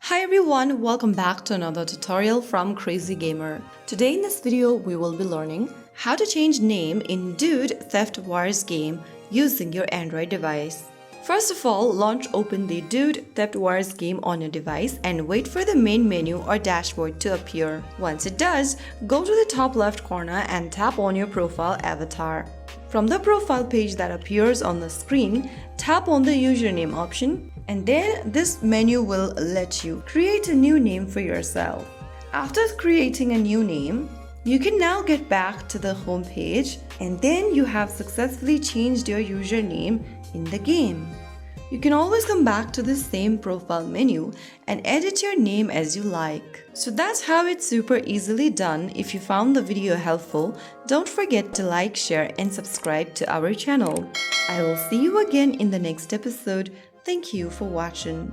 Hi everyone, welcome back to another tutorial from Crazy Gamer. Today in this video we will be learning how to change name in Dude Theft Wars game using your Android device. First of all, launch open the Dude Theft Wars game on your device and wait for the main menu or dashboard to appear. Once it does, go to the top left corner and tap on your profile avatar. From the profile page that appears on the screen, tap on the username option and then this menu will let you create a new name for yourself. After creating a new name, you can now get back to the home page and then you have successfully changed your username in the game. You can always come back to the same profile menu and edit your name as you like. So that's how it's super easily done. If you found the video helpful, don't forget to like, share and subscribe to our channel. I will see you again in the next episode. Thank you for watching.